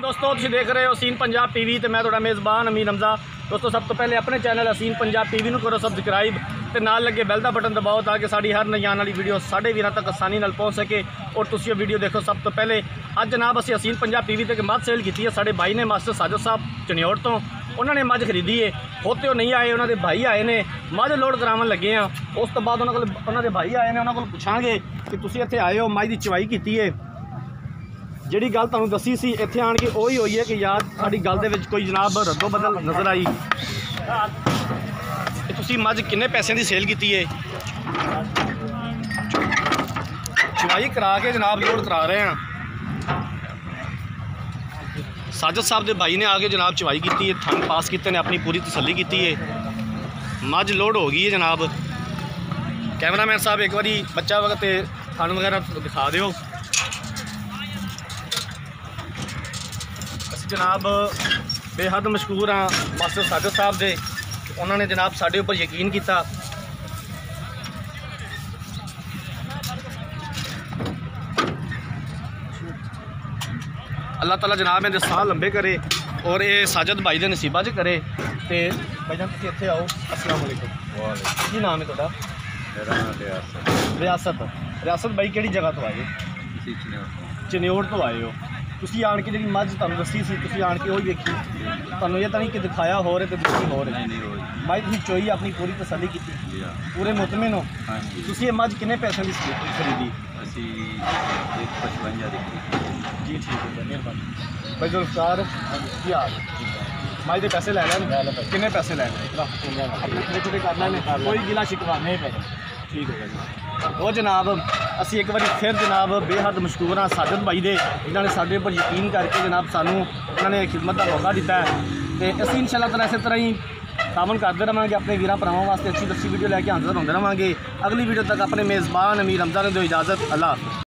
दोस्तों तुम देख रहे हो असीन पंजाब टीवी तो मैं थोड़ा मेज़बान अमीन हमजा। दोस्तों सब तो पहले अपने चैनल असीन पंजाब टीवी को करो सबसक्राइब तो नाल लगे बैल का बटन दबाओ ताकि साड़ी हर नई आने वाली वीडियो साढ़े वीर तक आसानी नाल पहुँच सके और तुम ये वीडियो देखो। सब तो पहले अज जनाब असी असीन पंजाब टीवी तक मझ सेल की है। साढ़े भाई ने मास्टर साजिद साहब चनियोड़ तो उन्होंने मझ खरीदी है। होते नहीं आए, उन्होंने भाई आए ने मझ लोड करावन लगे हैं। उस तो बाद उन्होंने भाई आए ने, उन्होंने को पूछांगे कि तुम इत्थे आए हो मझ की चवाई की है। जिहड़ी गल तुहानूं दसी सी इत्थे आण के उही होई है कि यार साडी गल दे विच कोई जनाब रद्दो बदल नज़र आई। तुसीं मझ किन्ने पैसे की सेल की है? चवाई करा के जनाब लोड करा रहे हैं। साजिद साहब के भाई ने आके जनाब चवाई की है, थन पास किए ने, अपनी पूरी तसल्ली की है। मझ लोड हो गई है जनाब। कैमरामैन साहब एक बारी बच्चा वक्त थन वगैरह दिखा दो। जनाब बेहद मशहूर हाँ मास्टर साजिद साहब दे, उन्होंने जनाब साढ़े उपर यकीन किया। अल्लाह ताला जनाब इहदे साह लंबे करे और ये साजिद भाई के नसीबा च करे। तो भाईजान तुसीं इत्थे आओ। अस्सलाम वालेकुम। की नाम है तुहाडा? मेरा नाम रियासत। रियासत भाई किहड़ी जगह तो आए? चनियोड़ तो आए हो। तुसीं आण के जी मझ तुहानूं दसी सी, तुसीं आण के वही वेखी, तुहानूं ये तो नहीं कि दिखाया हो रहे तो दिखी हो रहे मझ तुसीं चोई अपनी पूरी तसल्ली की, पूरे मुतमिन हो। तुसीं ये मझ किन्ने पैसों की खरीदी? जी ठीक है, मेहरबानी भाई। जुल्फकार की हाल मझ के पैसे लै लैन? किन्ने पैसे लैने? अपने छोटे छोटे कर लैने, कोई गिला शिकवा नहीं पे। ठीक है जी। वो जनाब असी एक बार फिर जनाब बेहद मशहूर हाँ साजिद भाई दे, जिन्होंने साढ़े पर यकीन करके जनाब सानू उन्होंने खिदमत का मौका दिता है। तो असी इंशाअल्लाह ताला इस तरह ही काम करते रहेंगे, अपने वीर भरावां वास्ते अच्छी वीडियो लैके हाजिर होंदे रहेंगे। अगली वीडियो तक अपने मेज़बान अमीर हमजा ने दो इजाज़त। अल्लाह।